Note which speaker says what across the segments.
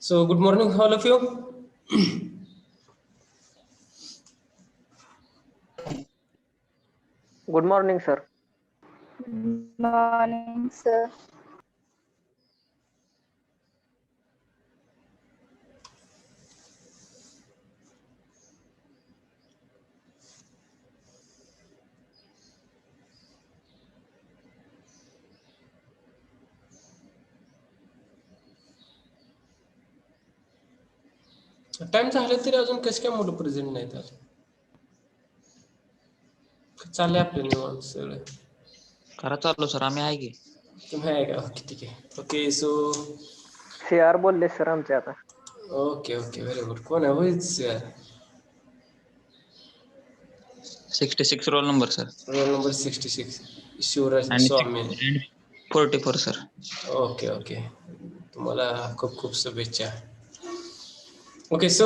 Speaker 1: So good morning, all of you.
Speaker 2: Good morning, sir.
Speaker 3: Good morning, sir.
Speaker 1: Time झालं तरी अजून कसं काय मुलं प्रेझेंट नाहीत आज? चाललंय आपलं निवांत सगळं.
Speaker 4: खरं चाललो सर, आम्ही आहे की.
Speaker 1: तुम्ही आहे का? ओके, ठीक आहे. ओके, सो
Speaker 2: CR बोलले सर आमचे आता.
Speaker 1: Okay okay, very good. कोण आहे? होईच यार.
Speaker 4: 66 roll number sir.
Speaker 1: Roll number 66 Shivraj
Speaker 4: आणि
Speaker 1: स्वामी.
Speaker 4: 44 सर.
Speaker 1: ओके ओके, तुम्हाला खूप खूप शुभेच्छा. Okay, so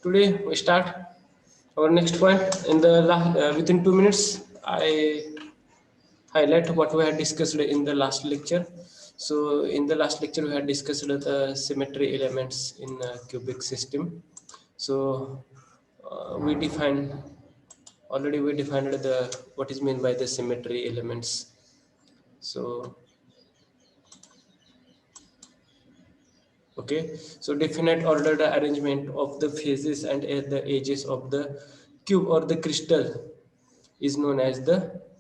Speaker 1: today we start our next point. In the within 2 minutes, I highlight what we had discussed in the last lecture. So in the last lecture, we had discussed the symmetry elements in a cubic system. So we defined the what is meant by the symmetry elements. So okay, so definite ordered arrangement of the faces and at the edges of the cube or the crystal is known as the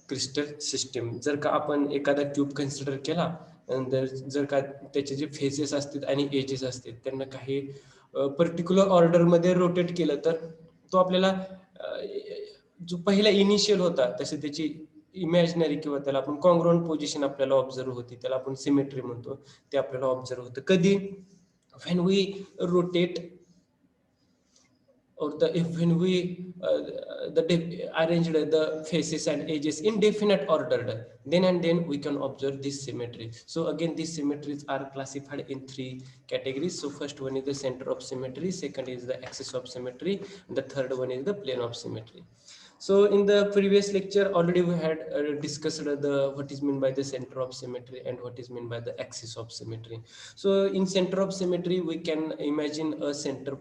Speaker 1: crystal system. जर का आपण एखादा cube consider केला आणि जर का त्याचे जे फेसेस असतात आणि एजेस असतात त्यांना काही पर्टिक्युलर ऑर्डरमध्ये रोटेट केलं तर तो आपल्याला जो पहिला इनिशियल होता तसे त्याची इमॅजिनरी किंवा त्याला आपण कॉन्ग्रुएंट पोझिशन आपल्याला ऑब्झर्व होती, त्याला आपण सिमेट्री म्हणतो, ते आपल्याला ऑब्झर्व होतं. कधी? when we rotate or when we arrange the faces and edges in definite order, then we can observe this symmetry. So again, these symmetries are classified in 3 categories. So first one is the center of symmetry, second is the axis of symmetry, and the third one is the plane of symmetry. So in the previous lecture already we had discussed what is meant by the center of symmetry and what is meant by the axis of symmetry. So in center of symmetry we can imagine a center,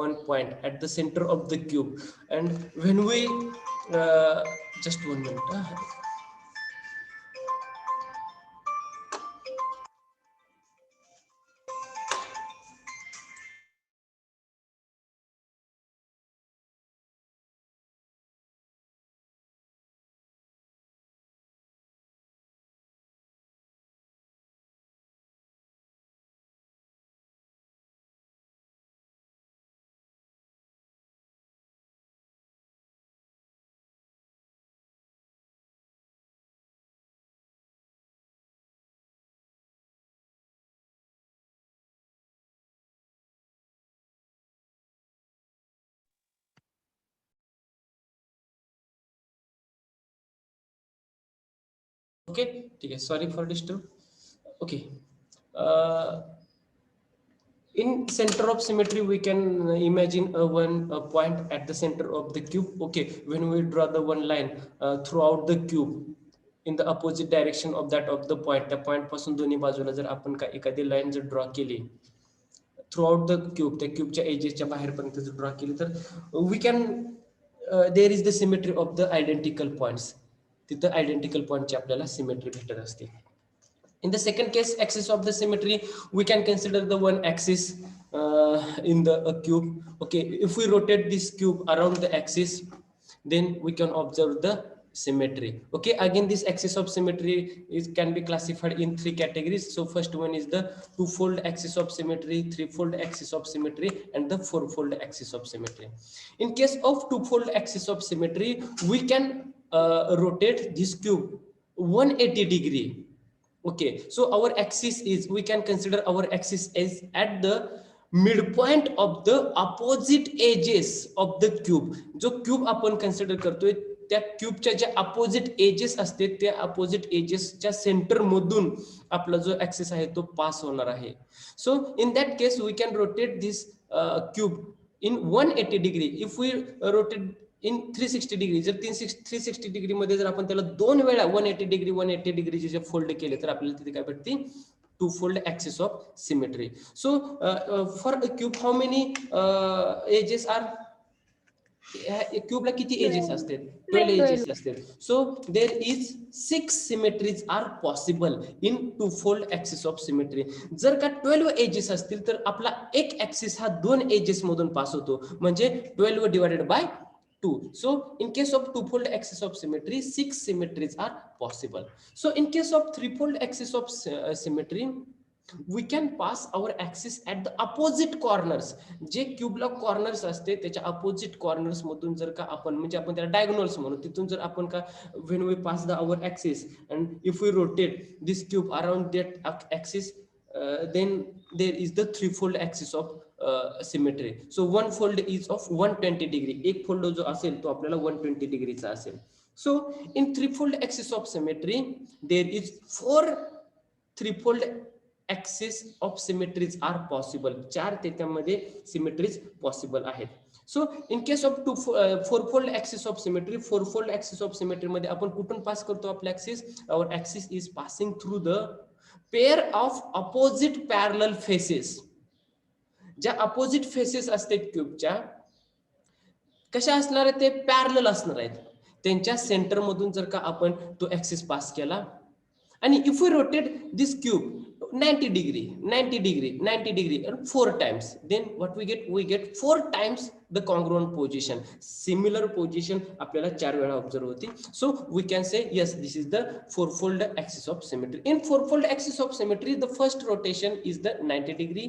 Speaker 1: one point at the center of the cube, and when we just 1 minute. Okay, ठीक है, sorry for disturb. Okay, in center of symmetry we can imagine a point at the center of the cube. Okay, when we draw the one line throughout the cube in the opposite direction of the point, त्या point पासून दोन्ही बाजूला जर आपण एखादी line जर draw केली throughout the cube, त्या क्यूबच्या एजेसच्या बाहेरपर्यंत जर ड्रॉ केली तर we can there is the symmetry of the identical points. तिथं आयडेंटिकल पॉइंटची आपल्याला सिमेट्री भेटत असते. In the second case, axis of the symmetry, we can consider the one axis in the cube. Okay, if we rotate this cube around the axis, then we can observe the symmetry. Okay, again this axis of symmetry can be classified in 3 categories. So first one is the two-fold axis of symmetry, three-fold axis of symmetry, and the four-fold axis of symmetry. In case of two-fold axis of symmetry, we can rotate this cube 180 degree. Okay, so our axis is, we can consider our axis as at the midpoint of the opposite edges of the cube. जो cube आपण consider करतोय त्या क्यूबच्या ज्या opposite edges असते त्या opposite एजेसच्या centre मधून आपला जो ऍक्सिस आहे तो पास होणार आहे. So in that case we can rotate this cube in 180 degree. If we rotate in 360 degree, जर 360 डिग्री मध्ये जर आपण त्याला 2 वेळा 180 डिग्री जे फोल्ड केले तर आपल्याला तिथे काय भेटते, two-fold axis of symmetry. So for a cube, how many edges are? क्यूबला किती एजेस असतात? 12 एजेस असतात. So there is 6 symmetries are possible in two fold axis of symmetry. जर का 12 एजेस असतील तर आपला एक ऍक्सिस हा 2 एजेस मधून पास होतो, म्हणजे 12 divided by 2. So in case of two-fold axis of symmetry, 6 symmetries are possible. So in case of three-fold axis of symmetry, we can pass our axis at the opposite corners. जे क्यूबला corners असते त्याच्या opposite corners मधून जर का आपण, म्हणजे आपण त्याला डायगोनल्स म्हणू, तिथून जर आपण का when we pass the our axis and if we rotate this cube around that axis, then there is the three-fold axis of symmetry. So one fold is of 120 degree. एक फोल्ड जो असेल तो आपल्याला 120 डिग्रीचा असेल. So in three-fold axis of symmetry, there is 4 three-fold axis of symmetries are possible. 4 त्याच्यामध्ये symmetries possible आहेत. So in case of four-fold axis of symmetry, four-fold axis of symmetry मध्ये आपण कुठून पास करतो आपला axis? Our axis is passing through the pair of opposite parallel faces. ज्या opposite faces असतात क्यूबच्या, कशा असणार आहेत? ते पॅरलल असणार आहेत. त्यांच्या सेंटर मधून जर का आपण तो ऍक्सिस पास केला आणि if we rotate this cube 90 degree, 90 degree, 90 degree and 4 times, then what we get? We get 4 times the congruent position. Similar position आपल्याला 4 वेळा ऑब्झर्व होती. So we can say yes, this is the four-fold axis of symmetry. In four-fold axis of symmetry, the first rotation is the 90 degree.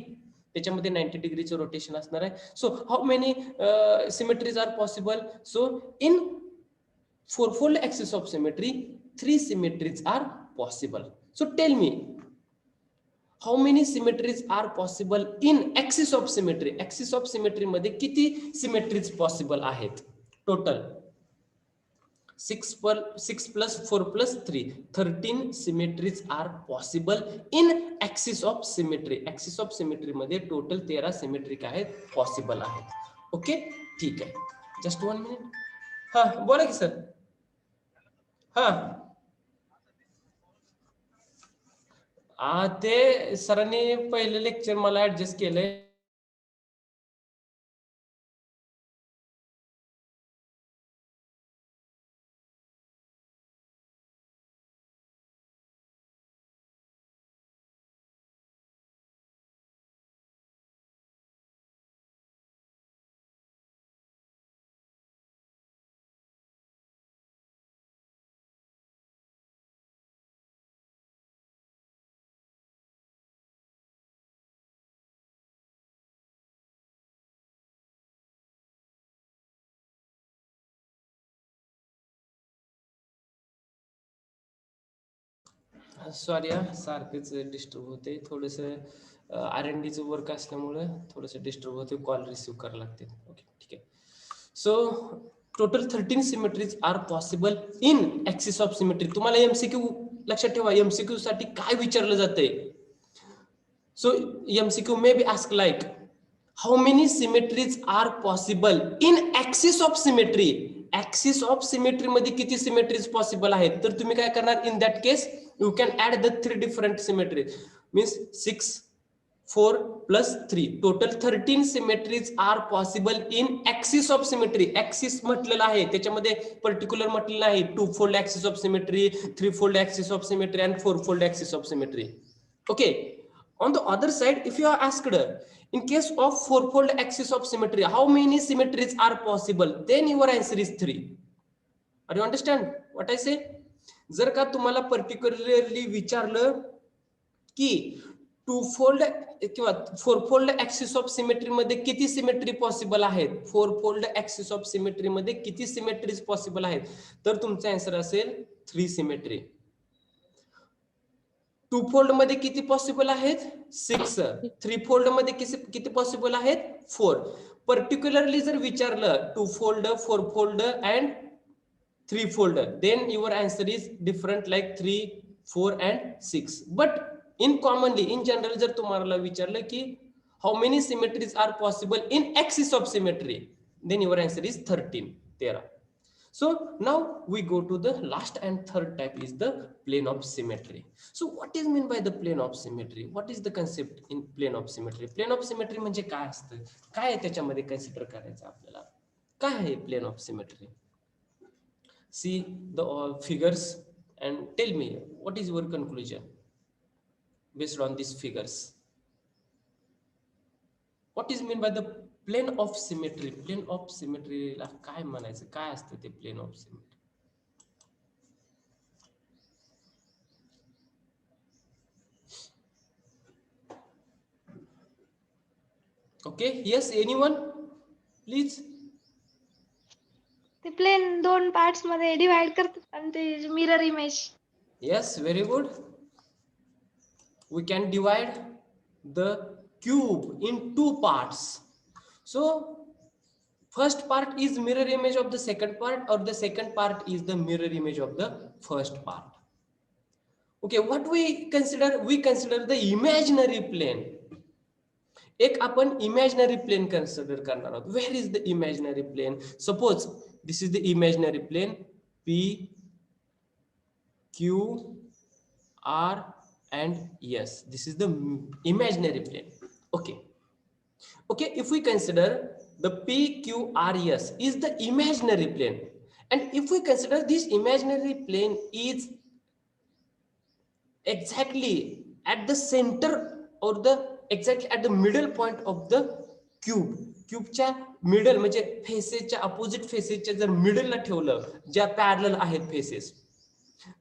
Speaker 1: त्याच्यामध्ये 90 डिग्रीचं rotation असणार आहे. So how many symmetries are possible? So in four-fold axis of symmetry, 3 symmetries are possible. So tell me, how many symmetries are possible in axis of symmetry? Axis of symmetry मध्ये किती symmetries possible आहेत total? 6 plus 4 plus 3, 13 symmetries are possible in axis of symmetry. Axis of symmetry मध्ये total 13 symmetric आहेत, possible आहेत. Okay, ठीक आहे. Just 1 minute. हा बोला की सर. हा ते सरांनी पहिलं लेक्चर मला ऍडजस्ट केलंय. सॉरी सारखंच डिस्टर्ब होते, थोडस R&Dचं वर्क असल्यामुळे थोडस डिस्टर्ब होते, कॉल रिसीव्ह करायला लागते. ओके, ठीक आहे. So total 13 symmetries are possible in axis of symmetry. तुम्हाला एमसीक्यू लक्षात ठेवा, एमसीक्यू साठी काय विचारलं जातंय? So MCQ may be ask like how many symmetries are possible in axis of symmetry. Axis of symmetry मध्ये किती सिमेट्रीज पॉसिबल आहेत? तर तुम्ही काय करणार? In that case you can add the 3 different symmetries, means 6 4 plus 3, total 13 symmetries are possible in axis of symmetry. axis म्हटलेलं आहे, त्याच्यामध्ये पर्टिक्युलर म्हटलेलं आहे two fold axis of symmetry, three fold axis of symmetry and four fold axis of symmetry. Okay, on the other side, if you are asked in case of four fold axis of symmetry how many symmetries are possible, then your answer is 3. Are you understand what I say? जर का तुम्हाला particularly विचारलं की to fold किंवा four fold axis of symmetry मध्ये किती symmetry possible आहेत, four fold axis of symmetry मध्ये किती सिमेट्रीज पॉसिबल आहेत, तर तुमचा आन्सर असेल 3 सिमेट्री. टू फोल्ड मध्ये किती पॉसिबल आहेत? 6. थ्री फोल्ड मध्ये किती पॉसिबल आहेत? 4. पर्टिक्युलरली जर विचारलं two fold, four fold and 3 fold, then your answer is different like 3, 4 and 6. But in commonly, in general, जर तुम्हाला विचारलं की how many symmetries are possible in axis of symmetry, then your answer is 13. So now we go to the last and third type is the plane of symmetry. So what is mean by the plane of symmetry? What is the concept in plane of symmetry? Plane of symmetry म्हणजे काय असतं, काय त्याच्यामध्ये consider करायचं आपल्याला, काय आहे plane of symmetry? See the figures and tell me what is your conclusion based on these figures. What is mean by the plane of symmetry? Plane of symmetry ला काय म्हणायचं, काय असतं ते plane of symmetry? Okay, yes, anyone please.
Speaker 5: ते plain दोन parts मध्ये divide करतात आणि ते mirror image.
Speaker 1: Yes, very good. We can divide the cube in two parts. So first part is mirror image of the second part, or the second part is the mirror image of the first part. Okay, what we consider the imaginary plane. एक आपण imaginary plane consider करणार आहोत. Where is the imaginary plane? Suppose this is the imaginary plane P, Q, R and S. This is the imaginary plane. Okay. Okay, if we consider the P, Q, R, S is the imaginary plane, and if we consider this imaginary plane is exactly at the center or the exactly at the middle point of the cube. क्यूबच्या middle म्हणजे फेसेसच्या opposite फेसेसच्या जर middle ला ठेवलं, ज्या parallel आहेत faces,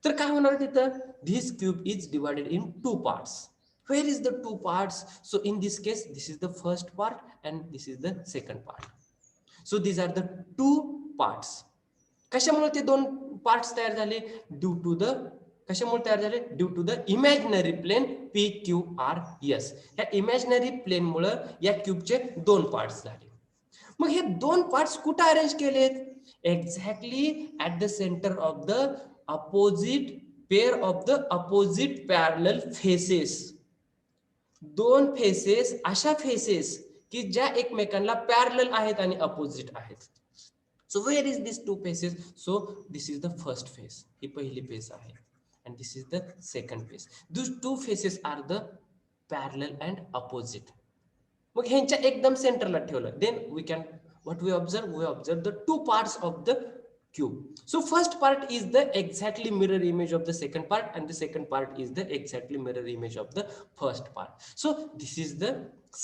Speaker 1: तर काय होणार तिथं? This cube is divided in two parts. Where is the two parts? So in this case, this is the first part and this is the second part. So these are the two parts. कशामुळे ते दोन parts तयार झाले? Due to the कशामुळे तयार झाले? Due to the imaginary plane P Q R S. या imaginary plane मुळे या क्यूबचे दोन पार्ट्स झाले. मग हे दोन पार्ट्स कुठे अरेंज केलेत? Exactly at the centre of the opposite pair of the opposite parallel faces. दोन फेसेस अशा फेसेस की ज्या एकमेकांना पॅरलल आहेत आणि अपोजिट आहेत. So where is these two faces? So this is the first face. ही पहिली फेस आहे. And this is the second face. These two faces are the parallel and opposite. मग ह्यांच्या एकदम सेंटरला ठेवलं. Then we can what we observe? We observe the two parts of the cube. So first part is the exactly mirror image of the second part, and the second part is the exactly mirror image of the first part. So this is the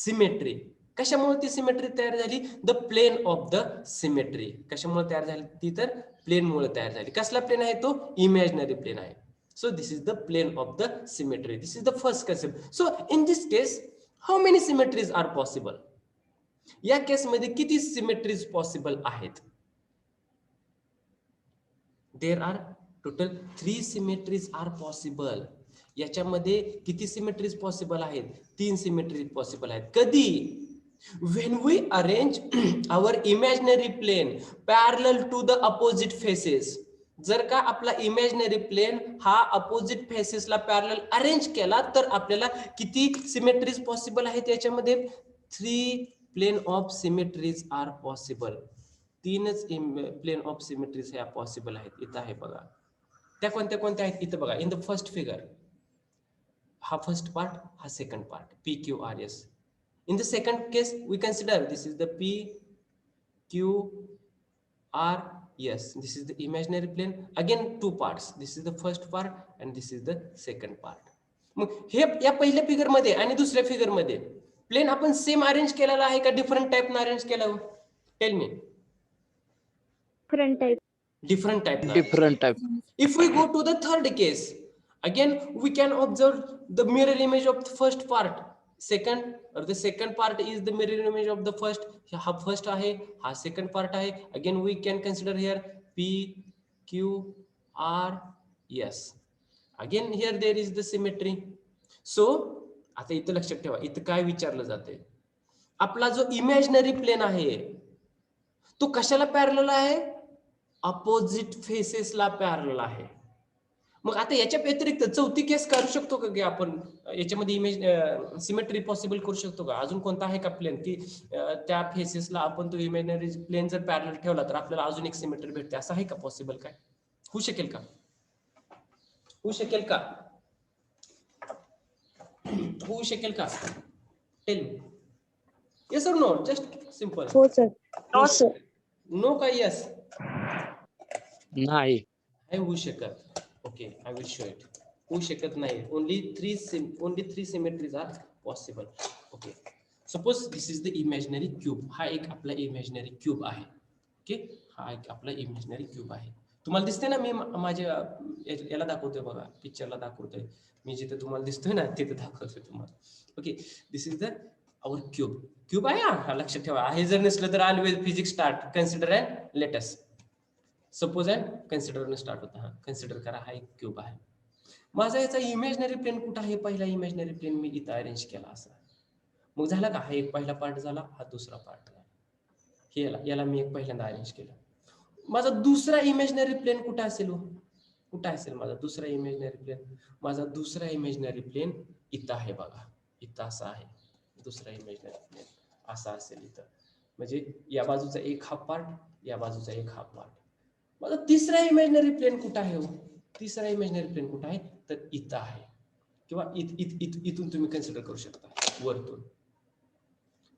Speaker 1: symmetry. कशामुळे ती symmetry तयार झाली? The plane of the symmetry. कशामुळे तयार झाली ती? तर plain मुळे तयार झाली. कसला प्लेन आहे तो? इमॅजिनरी प्लेन आहे. So this is the plane of the symmetry. This is the first concept. So in this case how many symmetries are possible? या केसमध्ये किती सिमेट्रीज पॉसिबल आहेत? There are total 3 symmetries are possible. याच्यामध्ये किती symmetries possible आहेत? 3 symmetries possible आहेत. कधी? When we arrange our imaginary plane parallel to the opposite faces. जर का आपला इमॅजिनरी प्लेन हा अपोजिट फेसेसला पॅरलल अरेंज केला तर आपल्याला किती सिमेट्रीज पॉसिबल आहेत? याच्यामध्ये 3 plane of symmetries are possible. 3च प्लेन ऑफ सिमेट्रीज ह्या पॉसिबल आहेत. इथं आहे बघा. त्या कोणत्या कोणत्या आहेत? इथं बघा. इन द फर्स्ट फिगर हा फर्स्ट पार्ट, हा second part P Q R S. In the second case, we consider this is the P, Q, R, S. This is the imaginary plane. Again, two parts. This is the first part and this is the second part. मग हे या पहिल्या figure मध्ये आणि दुसऱ्या figure मध्ये plain आपण same arrange केलेला आहे का डिफरंट टाइप ने अरेंज केला? Tell me.
Speaker 3: Different type.
Speaker 1: Different type.
Speaker 6: Different type.
Speaker 1: If we go to the third case, again we can observe the mirror image of the first part. Second or the second part is the mirror image of the first. हा first आहे, हा second part आहे. Again we can consider here P, Q, R, S. Again here there is the symmetry. So आता इथं लक्षात ठेवा, इथं काय विचारलं जाते? आपला जो इमॅजिनरी प्लेन आहे तो कशाला पॅरलल आहे? अपोजिट फेसेसला पॅरलल आहे. मग आता याच्या व्यतिरिक्त चौथी केस करू शकतो का की आपण याच्यामध्ये इमेज सिमेट्री पॉसिबल करू शकतो का? अजून कोणता आहे का प्लेन की त्या फेसेसला आपण तो इमेजनरी प्लेन जर पॅरलल ठेवला तर आपल्याला अजून एक सिमेट्री भेटते, असं आहे का पॉसिबल? काय होऊ शकेल का? होऊ शकेल का? होऊ शकेल का? Tell me. येस और नो? Just simple.
Speaker 3: हो सर. No sir.
Speaker 1: नो का यस?
Speaker 6: नाही.
Speaker 1: नाही होऊ शकत. Okay, I will show it. होऊ शकत नाही. only three symmetries are possible. Okay, suppose this is the imaginary cube. हा एक आपला इमॅजिनरी क्यूब आहे. ओके, हा एक आपला इमॅजिनरी क्यूब आहे. तुम्हाला दिसते ना, मी माझ्या याला दाखवतोय बघा, पिक्चरला दाखवतोय. मी जिथे तुम्हाला दिसतोय ना तिथे दाखवतोय तुम्हाला. Okay, this is the our cube. Cube आहे हा, लक्षात ठेवा. आहे जर नसलं तर always physics start consider and latest. Suppose and consider start होता. हा कन्सिडर करा, हा एक क्यूब आहे. माझा याचा इमॅजिनरी प्लेन कुठं आहे? पहिला इमॅजिनरी प्लेन मी इथं अरेंज केला असा. मग झाला का? हा एक पहिला पार्ट झाला, हा दुसरा पार्ट झाला. हे याला मी एक पहिल्यांदा अरेंज केलं. माझा दुसरा इमॅजिनरी प्लेन कुठं असेल? कुठं असेल माझा दुसरा इमॅजिनरी प्लेन? माझा दुसरा इमॅजिनरी प्लेन इथं आहे बघा, इथं असा आहे. दुसरा इमॅजिनरी प्लेन असा असेल इथं. म्हणजे या बाजूचा एक हा पार्ट, या बाजूचा एक हा पार्ट. माझा तिसरा इमॅजिनरी प्लेन कुठं आहे? तिसरा इमॅजिनरी प्लेन कुठं आहे? तर इथं आहे. किंवा इथून तुम्ही कन्सिडर करू शकता वरतून.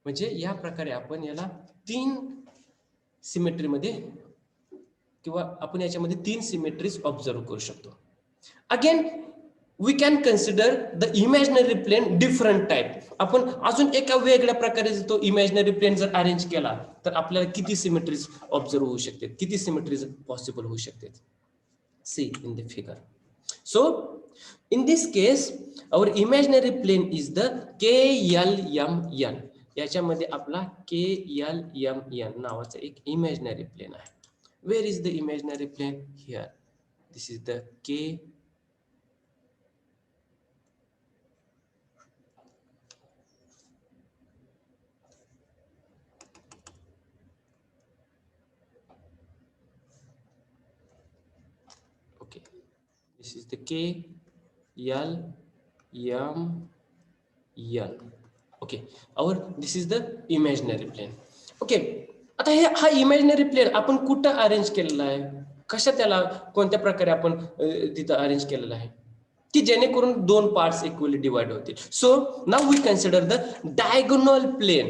Speaker 1: म्हणजे या प्रकारे आपण याला 3 सिमेट्री मध्ये किंवा आपण याच्यामध्ये 3 सिमेट्रीज ऑब्झर्व करू शकतो. Again we can consider the imaginary plane different type. आपण अजून एका वेगळ्या प्रकारे तो इमॅजिनरी प्लेन जर अरेंज केला तर आपल्याला किती सिमेट्रीज ऑब्झर्व होऊ शकते, किती सिमेट्रीज पॉसिबल होऊ शकते? See in the figure. So in this case our imaginary plane is the KLMN. याच्यामध्ये आपला KLMN नावाचा एक इमॅजिनरी प्लेन आहे. Where is the imaginary plane? Here. This is the K. Okay. This is the KLMN. Okay. This is the imaginary plane. Okay. आता हा imaginary plain आपण कुठं arrange केलेला आहे? कशा त्याला कोणत्या प्रकारे आपण तिथं अरेंज केलेला आहे की जेणेकरून 2 पार्ट्स इक्वली डिवाइड होतील. So now we consider the diagonal plane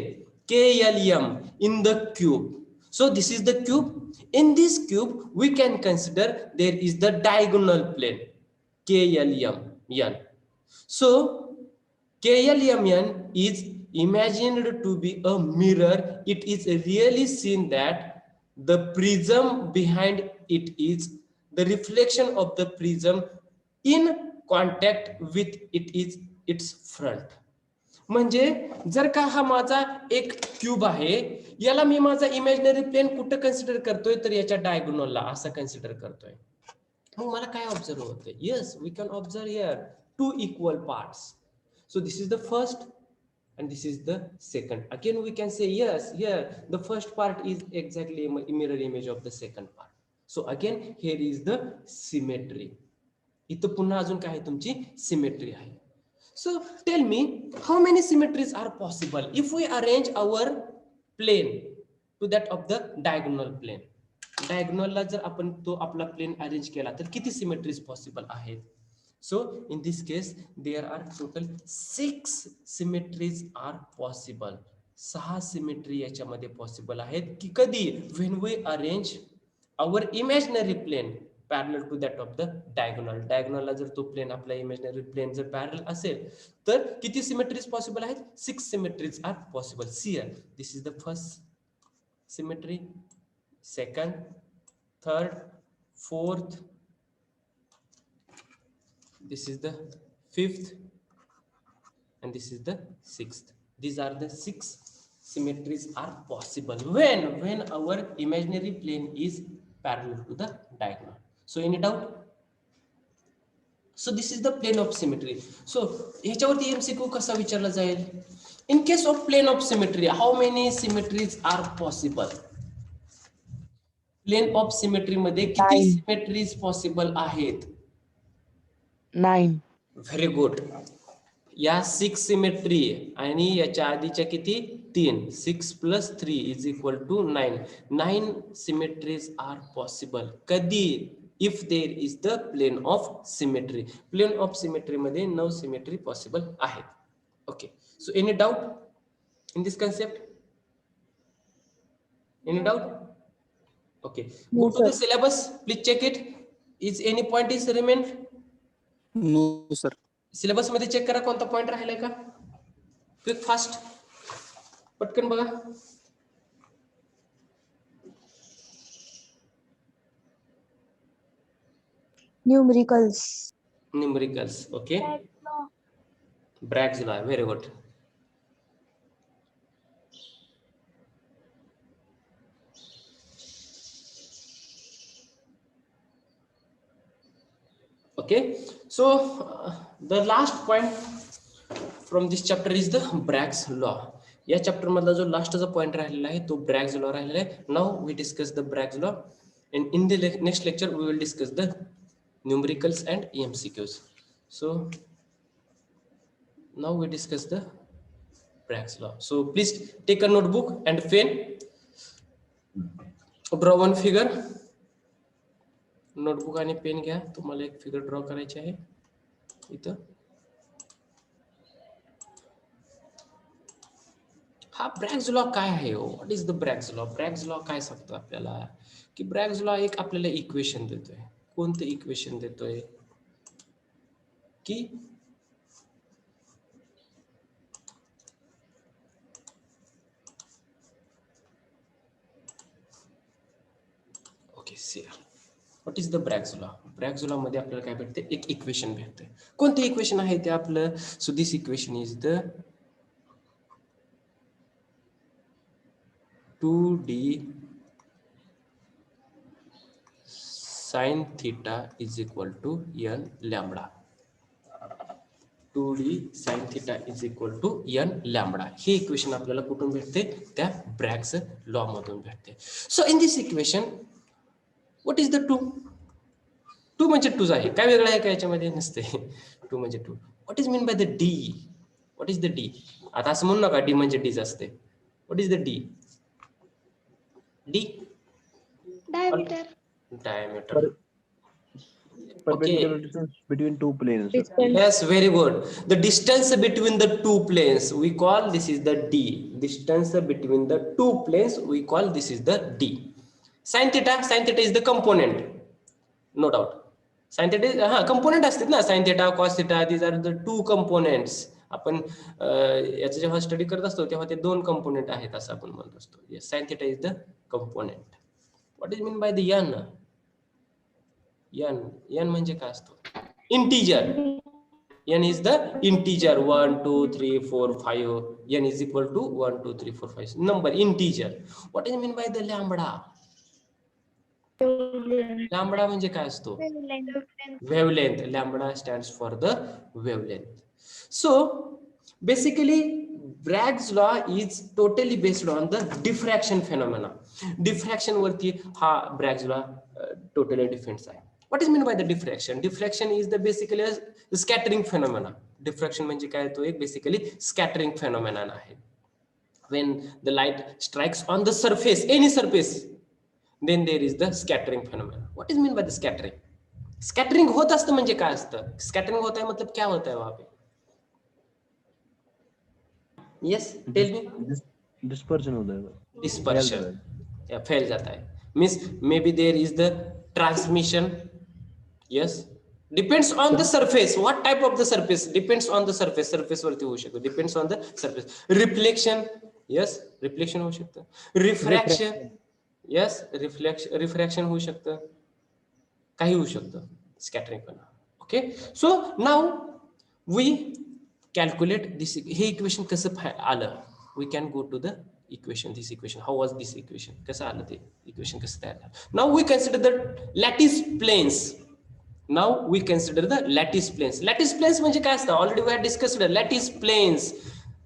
Speaker 1: KLM in the cube. So this is the cube. In this cube we can consider there is the diagonal plane KLMN. So KLMN is imagined to be a mirror. It is really seen that the prism behind it is the reflection of the prism in contact with its front. म्हणजे जर का हा माझा एक cube आहे, याला मी माझा imaginary plain कुठं कन्सिडर करतोय तर याच्या डायगोनलला असं कन्सिडर करतोय. मग मला काय ऑब्झर्व होतंय? Yes, we can observe here 2 equal parts. So this is the first and this is the second. Again we can say yes, here the first part is exactly a mirror image of the second part. So again here is the symmetry. इथं पुन्हा अजून काय आहे? तुमची symmetry आहे. So tell me how many symmetries are possible if we arrange our plane to that of the diagonal plane. Diagonal ला जर आपण तो आपला प्लेन अरेंज केला तर किती सिमेट्रीज पॉसिबल आहेत? So in this case there are total 6 symmetries are possible. 6 symmetry याच्यामध्ये पॉसिबल आहेत की कधी? when we arrange our imaginary plane parallel to that of the diagonal. diagonal ला जर तो प्लेन आपला इमॅजिनरी प्लेन जर पॅरलल असेल तर किती सिमेट्रीज पॉसिबल आहेत? 6 symmetries are possible. See here, this is the first symmetry, second, third, fourth, this is the fifth and this is the sixth. These are the 6 symmetries are possible when our imaginary plane is parallel to the diagonal. So any doubt? So this is the plane of symmetry. So ह्याच्यावरती MCQ कसा विचारला जाईल? In case of plane of symmetry, how many symmetries are possible? Plane of symmetry मध्ये किती symmetries possible आहेत?
Speaker 6: 9.
Speaker 1: Very good. या 6 symmetry आणि याच्या आधीच्या किती 3, 6 + 3 = 9. 9 सिमेट्रीज आर पॉसिबल. कधी? If there is the plane of symmetry. Plane of symmetry मध्ये 9 सिमेट्री पॉसिबल आहेत. Okay, so any doubt in this concept? Any doubt? Okay, go to the syllabus. Please check it. Is any point is remain?
Speaker 6: No sir.
Speaker 1: Syllabus मध्ये check करा कोणता point राहिलाय का. Quick fast पटकन बघा.
Speaker 3: Numericals.
Speaker 1: Numericals. Okay, Bragg's law. Very good. Okay, so the last point from this chapter is the Bragg's law. या chapter मधला जो लास्टचा पॉइंट राहिलेला आहे तो ब्रॅग्स लॉ राहिलेला आहे. Now we discuss the Bragg's law and in the next lecture we will discuss the numericals and MCQs. So now we discuss the Bragg's law. So please take a notebook and pen, draw one figure. Notebook आणि pen घ्या. तुम्हाला एक figure draw करायची आहे इथं. हा ब्रॅग्स law काय आहे? What is the Bragg's law? Bragg's law काय सांगतो आपल्याला की ब्रॅग्स लॉ एक आपल्याला इक्वेशन देतोय. कोणतं इक्वेशन देतोय की okay see what is the Bragg's law? Bragg's law मध्ये आपल्याला काय भेटते? एक इक्वेशन भेटते. कोणते इक्वेशन आहे ते आपलं? So this equation is the 2d sin theta = n lambda. 2d sin theta = n lambda. हे इक्वेशन आपल्याला कुठून भेटते? त्या ब्रॅग्स लॉ मधून भेटते. So in this equation what is the 2? 2 म्हणजे 2 आहे. काय वेगळं आहे का याच्यामध्ये? नसते. 2 म्हणजे 2. What is mean by the D? What is the D? आता असं म्हणू नका डी म्हणजे डीच असते. What is the D? D
Speaker 5: diameter.
Speaker 1: diameter.
Speaker 6: Perpendicular distance between two planes.
Speaker 1: Yes, very good. The distance between the two planes we call this is the d. Distance between the two planes we call this is the d. Sin theta is the component, no doubt. Sin theta is component असतात ना. sin theta, cos theta, these are the two components. आपण याचा जेव्हा study करत असतो तेव्हा ते दोन कंपोनेंट आहेत असं आपण म्हणत असतो. Yes, sin theta is the component. What is mean by the n? n म्हणजे काय असतो? Integer. n is the integer 1 2 3 4 5. n is equal to 1 2 3 4 5 number integer. What is mean by the lambda? lambda म्हणजे काय असतो? wavelength. Lambda stands for the wavelength. So basically Bragg's law is totally based on the diffraction phenomena. Diffraction वरती हा Bragg's law totally depends आहे. What is meant by the diffraction? Diffraction is the basically a scattering phenomena. Diffraction म्हणजे काय? तो एक basically scattering phenomenon आहे. When the light strikes on the surface, any surface, then there is the scattering phenomenon. What is meant by the scattering? Scattering होत असतं म्हणजे काय असतं? Scattering होता है मतलब क्या होता है वहां पे? Yes, tell me.
Speaker 6: Dispersion होता है.
Speaker 1: Dispersion. या फैल जाता है. Means maybe there is the transmission. Yes. Depends on the surface. What type of the surface? Depends on the surface. Surface वरती होऊ शकतो. Depends on the surface. Reflection. Yes. Reflection होऊ शकतं. Refraction. Yes. Refraction होऊ शकतं. काही होऊ शकतं. Scattering पण. Okay. So now we calculate this. हे इक्वेशन कसं आलं? We can go to the equation. This equation. How was this equation? कसं आलं ते इक्वेशन कसं तयार झालं? Now we consider the lattice planes. Now we consider the lattice planes. Lattice planes म्हणजे काय असतं? Already we had discussed lattice planes.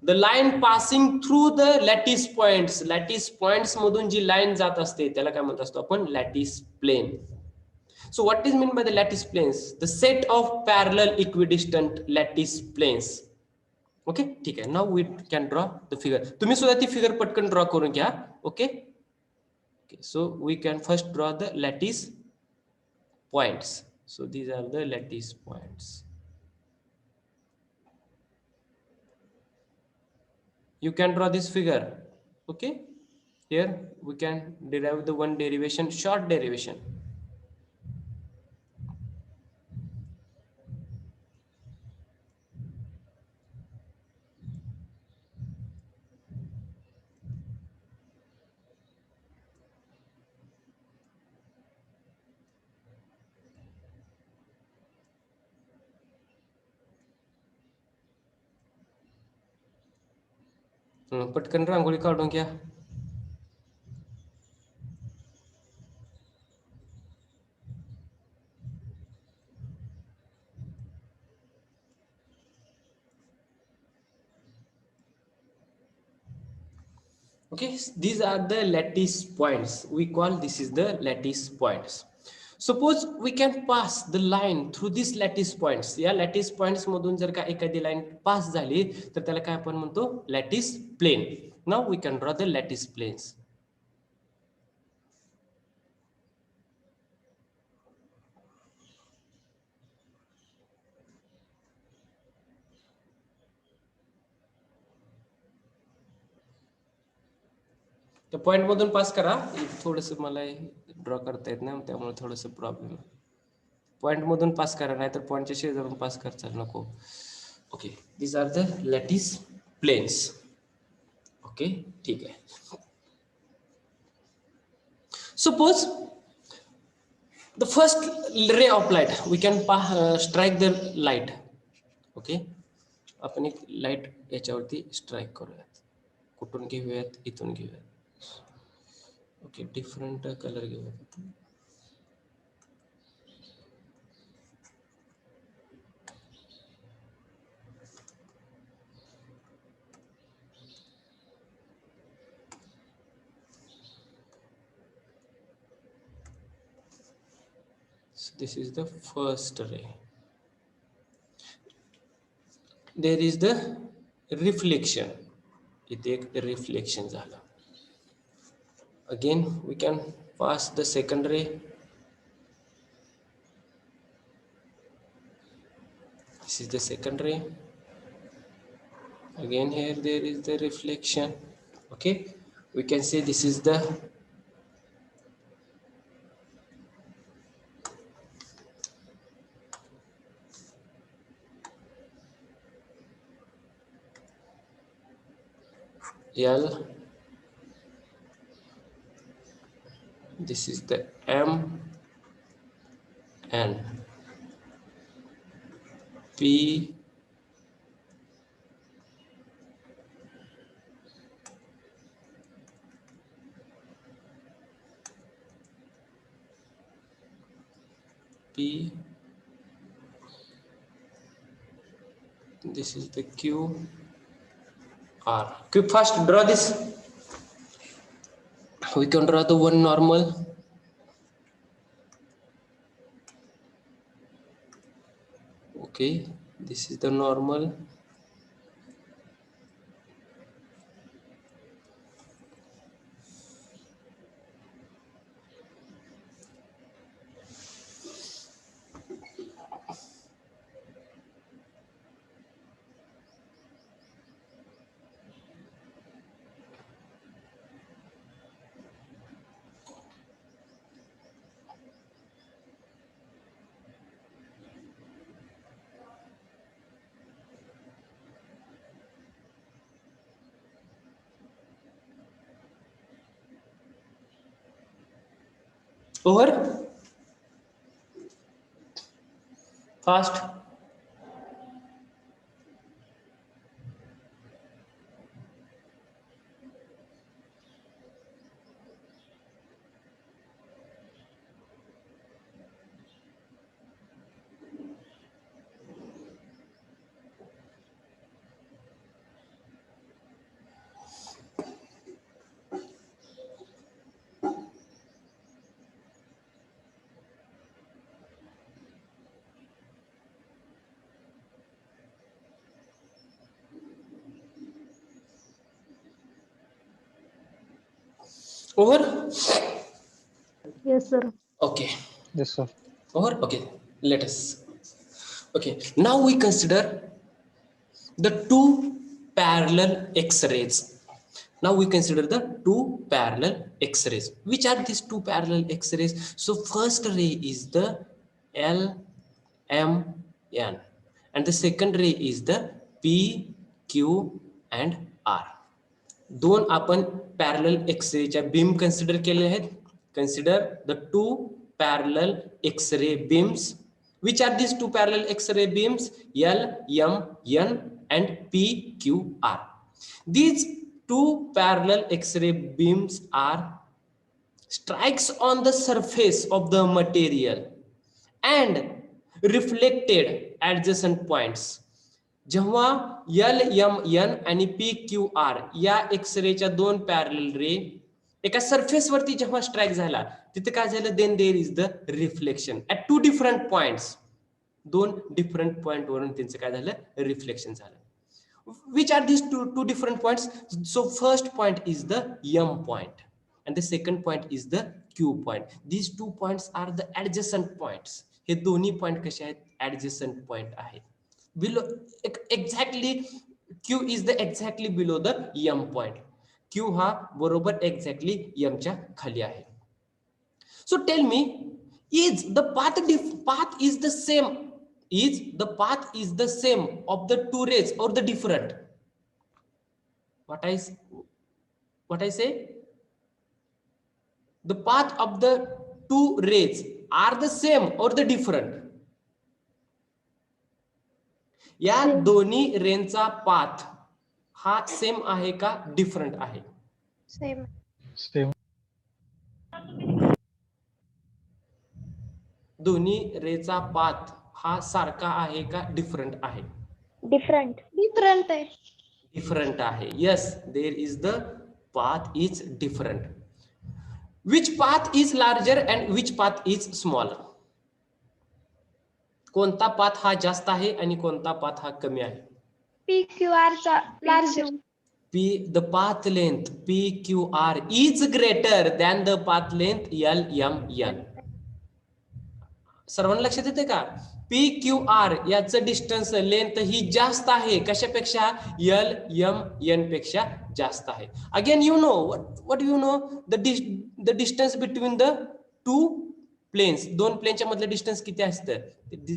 Speaker 1: The line passing through the lattice points. Lattice points मधून जी लाईन जात असते त्याला काय म्हणत असतो आपण? Lattice plane. So what is meant by the lattice planes? The set of parallel equidistant lattice planes. Okay ठीक आहे. Now we can draw the figure. तुम्ही सुद्धा ती फिगर पटकन ड्रॉ करून घ्या. Okay okay. So we can first draw the lattice points. So these are the lattice points. You can draw this figure. Okay, here we can derive the one derivation, short derivation. पटकन रांगोळी काढून घ्या. Okay, these are the lattice points. We call this is the lattice points. Suppose we can pass the line through these lattice points. या lattice points मधून जर का एखादी line pass झाली तर त्याला काय आपण म्हणतो, lattice plane. Now we can draw the lattice planes. तर पॉइंट मधून पास करा. थोडस मला ड्रॉ करता येत नाही त्यामुळे थोडस प्रॉब्लेम. पॉइंट मधून पास करा, नाहीतर पॉइंटच्या शेजारून पास करता नको. Okay, these are the lattice planes. Okay ठीक आहे. Suppose the first ray of light we can strike the light. Okay, आपण एक लाईट याच्यावरती स्ट्राइक करूयात. कुठून घेऊयात, इथून घेऊयात. ओके, डिफरंट कलर घेऊयात. So this is the first ray. There is the reflection. इथे एक reflection झालं. Again we can pass the second ray. This is the second ray. Again here there is the reflection. Okay, we can say this is the L, this is the M, and P, P, this is the Q, R. Quick, fast draw this. We can draw the one normal. Okay, this is the normal. Over. Fast. Over?
Speaker 5: Yes, sir.
Speaker 1: Okay.
Speaker 7: Yes, sir.
Speaker 1: Over? Okay. Let us. Okay. Now we consider the two parallel X-rays. Now we consider the two parallel X-rays. Which are these two parallel X-rays? So first ray is the LMN and the second ray is the PQ and R. दोन आपण parallel एक्सरेच्या beam consider केले आहेत. Consider the two parallel X ray beams. Which are these two parallel X-ray beams? LMN and PQR. These two parallel X-ray beams are strikes on the surface of the material and reflected adjacent points. जेव्हा LMN आणि PQR या एक्सरेच्या दोन parallel रे एका surface वरती जेव्हा strike झाला तिथे काय झालं, then there is the reflection at two different points. दोन डिफरंट पॉइंट वरून त्यांचं काय झालं, रिफ्लेक्शन झालं. Which are these two different points? So first point is the M point and the second point is the Q point. These two points are the adjacent points. हे दोन्ही point कसे आहेत, adjacent point आहेत. Below exactly Q is the exactly below the M point. Q हा बरोबर exactly M च्या खाली आहे. So tell me, is the path is the same? Is the path is the same of the two rays or the different? What I say? The path of the two rays are the same or the different? या दोन्ही रेंजचा path हा same आहे का different आहे?
Speaker 5: Same.
Speaker 7: Same.
Speaker 1: दोन्ही रेचा path हा सारखा आहे का डिफरंट आहे?
Speaker 5: डिफरंट. डिफरंट आहे.
Speaker 1: डिफरंट आहे. Yes, there is the path is different. Which path is larger and which path is smaller? कोणता पाथ हा जास्त आहे आणि कोणता पाथ हा कमी आहे?
Speaker 5: PQR चा larger.
Speaker 1: The path length PQR is greater than the path length LMN. सर्वांना लक्षात येते का? PQR याचं डिस्टन्स लेंथ ही जास्त आहे कशापेक्षा? LMN पेक्षा जास्त आहे. Again you know what you know the distance between the two planes. दोन प्लेनच्या मधलं डिस्टन्स किती असतं?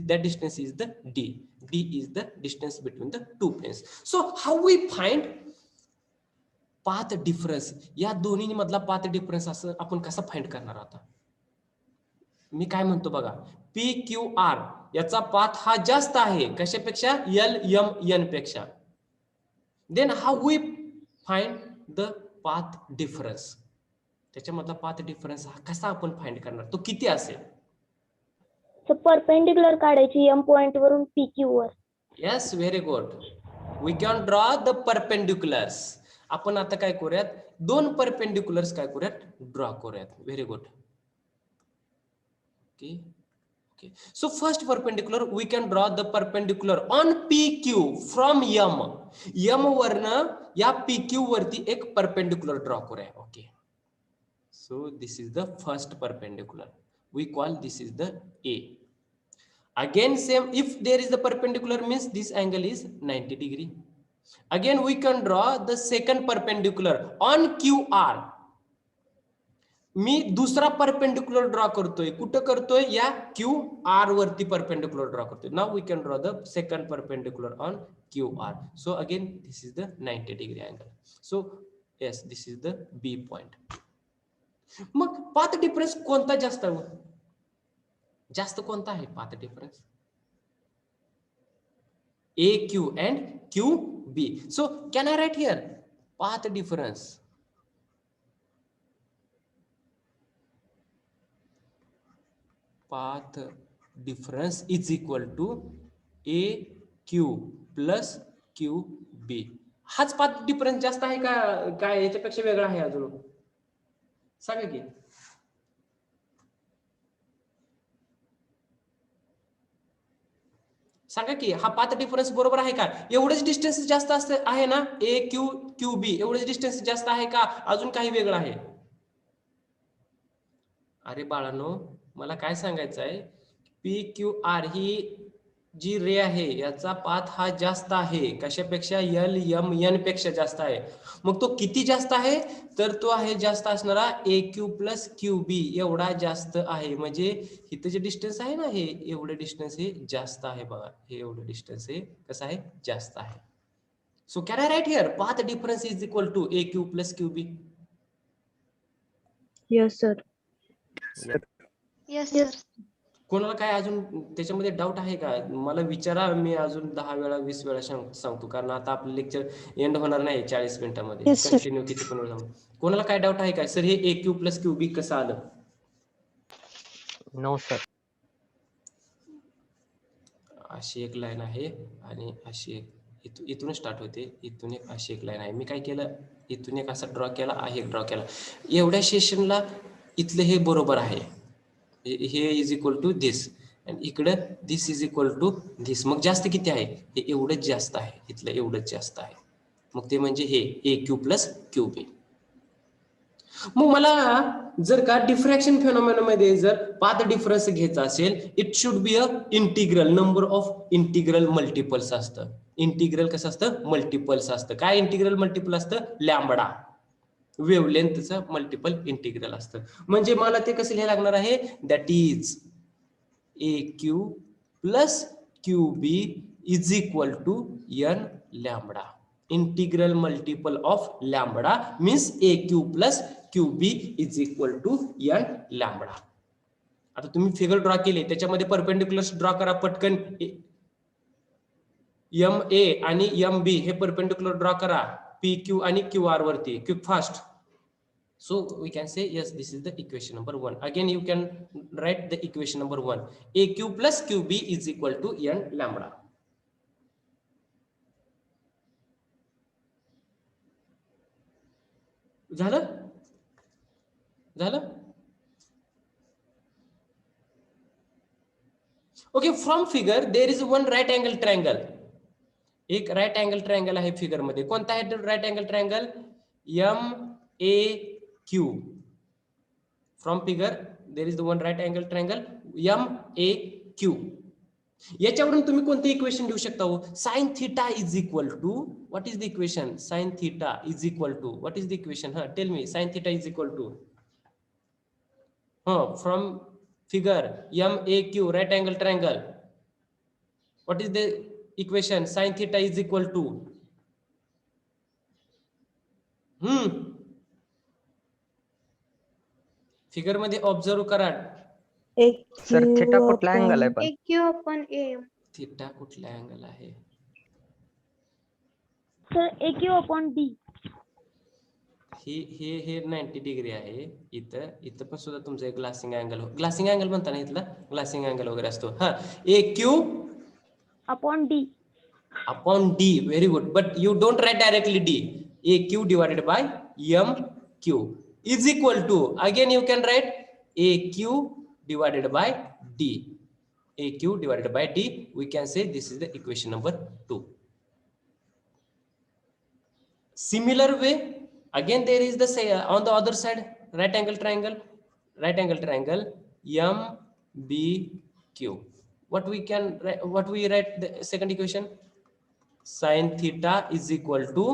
Speaker 1: That distance is the D. D is the distance between the two planes. So how we find path difference? या दोन्ही मधला path difference असं आपण कसा फाइंड करणार आता? मी काय म्हणतो बघा, PQR याचा पाथ हा जास्त आहे कशापेक्षा? LMN पेक्षा. Then how we find the path difference? त्याच्यामधला पाथ डिफरन्स हा कसा आपण फाइंड करणार? तो किती असेल?
Speaker 8: तर परपेंडिक्युलर काढायची एम पॉइंट वरून PQ वर.
Speaker 1: Yes, very good. We can draw the perpendiculars. आपण आता काय करूयात, दोन परपेंडिक्युलर्स काय करूयात, ड्रॉ करूयात. Very good. Okay okay. So first perpendicular we can draw the perpendicular on PQ from M वरनं या PQ वरती एक परपेंडिक्युलर ड्रॉ करूया. Okay. So this is the first perpendicular. We call this is the A. Again same, if there is the perpendicular means this angle is 90 degree. Again we can draw the second perpendicular on QR. मी दुसरा perpendicular draw करतोय. कुठं करतोय? या QR वरती perpendicular draw करतोय. Now we can draw the second perpendicular on QR. So again this is the 90 degree angle. So yes, this is the B point. मग path difference कोणता जास्त आहे? जास्त कोणता आहे path difference? AQ and QB. So can I write here path difference? Path difference is equal to AQ plus QB. हाच path difference जास्त आहे का काय याच्यापेक्षा वेगळा आहे अजून? सांगा की. सांगा की हा पाथ डिफरन्स बरोबर आहे का? एवढेच डिस्टन्स जास्त असते आहे ना? AQ QB एवढेच डिस्टन्स जास्त आहे का अजून काही वेगळं आहे? अरे बाळांनो, मला काय सांगायचं आहे, पी क्यू आर ही जी रे आहे याचा पाथ हा जास्त आहे कशापेक्षा, एल एम एन पेक्षा जास्त आहे. मग तो किती जास्त आहे, तर तो आहे जास्त असणारा ए क्यू प्लस क्यू बी एवढा जास्त आहे. म्हणजे इथं जे डिस्टन्स आहे ना, हे एवढं डिस्टन्स हे जास्त आहे बघा, हे एवढं डिस्टन्स हे कसं आहे, जास्त आहे. So can I write here path difference is equal to A Q plus Q B?
Speaker 3: Yes, sir.
Speaker 5: Yes sir.
Speaker 1: कोणाला काय अजून त्याच्यामध्ये डाऊट आहे का? मला विचारा, मी अजून 10 वेळा 20 वेळा सांगतो, कारण आता आपलं लेक्चर एंड होणार नाही 40 मिनिटांमध्ये.
Speaker 3: Yes, sir.
Speaker 1: कंटिन्यू किती पण वेळा. कोणाला काय डाऊट आहे का सर, हे A Q plus Q B कसं आलं?
Speaker 2: No sir.
Speaker 1: अशी एक लाईन आहे आणि अशी एक इथून स्टार्ट होते, इथून एक अशी एक लाईन आहे. मी काय केलं, इथून एक असा ड्रॉ केला आहे, एक ड्रॉ केला. एवढ्या सेशनला इथलं हे बरोबर आहे, हे इज इक्वल टू दिस, आणि इकडं दिस इज इक्वल टू दिस. मग जास्त किती आहे, हे एवढंच जास्त आहे, इथलं एवढंच जास्त आहे. मग ते म्हणजे हे ए क्यू प्लस क्यू बी. मग मला जर का डिफ्रॅक्शन फेनॉमेनामध्ये जर पाथ डिफरन्स घ्यायचा असेल, it should be a integral, number of integral multiples असतं. इंटिग्रल कसं असतं, मल्टिपल्स असतं. काय इंटिग्रल मल्टिपल असतं, लॅम्बडा वेव्हलेंथचं मल्टिपल इंटिग्रल असतं. म्हणजे मला ते कसं लिहायला लागणार आहे, that is A Q plus Q B is equal to N lambda. Integral multiple of lambda means A Q plus Q B is equal to N lambda. आता तुम्ही फिगर ड्रॉ केले, त्याच्यामध्ये परपेंडिक्युलर्स ड्रॉ करा पटकन. एम ए आणि M बी हे perpendicular draw करा P Q आणि क्यू आर वरती, quick fast. So we can say yes, this is the equation number 1. Again you can write the equation number 1. AQ plus QB is equal to n lambda. झालं? Okay, from figure there is one right angle triangle. एक right angle triangle आहे figure मध्ये. कोणता आहे right angle triangle? M A Q. From figure there is the one right angle triangle M A Q. याच्यावरून तुम्ही कोणते equation लिहू शकता हो? Sine theta is equal to, what is the equation? Sine theta is equal to, what is the equation? हा, tell me. Sine theta is equal to, from figure M A Q right angle triangle, what is the equation? Sine theta is equal to, figure मध्ये observe करा.
Speaker 2: Sir theta कुठला angle आहे पण?
Speaker 5: A Q upon A.
Speaker 1: Theta कुठला angle आहे?
Speaker 8: Sir A Q upon D.
Speaker 1: हे 90 degree आहे. इथं पण सुद्धा तुमचं एक ग्लासिंग अँगल म्हणता ना, इथला ग्लासिंग अँगल वगैरे असतो. हा, A Q
Speaker 8: upon D.
Speaker 1: Upon D, very good. But you don't write directly D. A Q divided by M Q is equal to, again you can write A Q divided by d. A q divided by d, we can say this is the equation number 2. Similar way, again there is the say on the other side right angle triangle m b q. What we write the second equation? Sin theta is equal to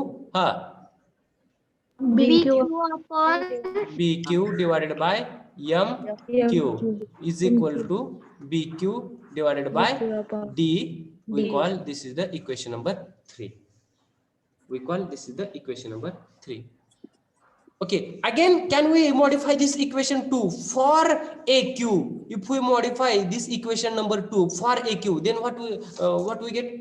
Speaker 5: BQ upon
Speaker 1: bq divided by m q is equal to bq divided by d. We call this is the equation number 3. Okay, again can we modify this equation 2 for aq? If we modify this equation number 2 for aq, then what we get?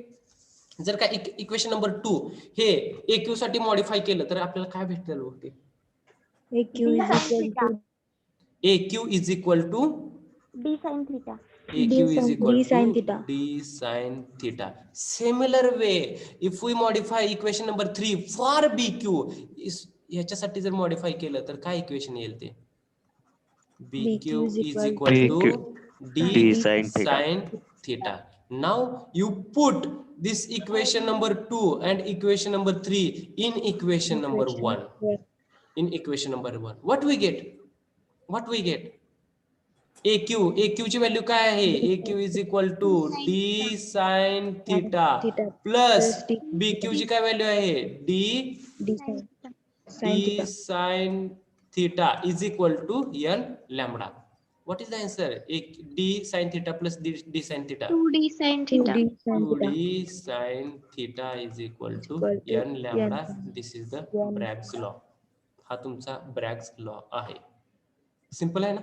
Speaker 1: जर का equation number 2 हे aq साठी modify केलं तर आपल्याला काय भेटेल? AQ is equal to
Speaker 8: D sine theta.
Speaker 1: AQ is equal
Speaker 3: D sin
Speaker 1: to
Speaker 3: theta.
Speaker 1: D sin theta. Similar way, if we modify equation number 3 for BQ, ह्याच्यासाठी जर मॉडिफाय केलं तर काय इक्वेशन येईल ते? BQ is equal to D sin theta. Now you put this equation number 2 and equation number 3 in equation number 1. In equation number 1, what we get? AQ ची value काय आहे? AQ is equal to D sine theta plus BQ ची काय value आहे? D sine theta is equal to n lambda. What is the answer? D sine theta plus D sine theta.
Speaker 5: 2D sin theta.
Speaker 1: 2d sin theta is equal to n lambda. This is the Bragg's law. हा तुमचा ब्रॅग्स law आहे. Simple आहे ना?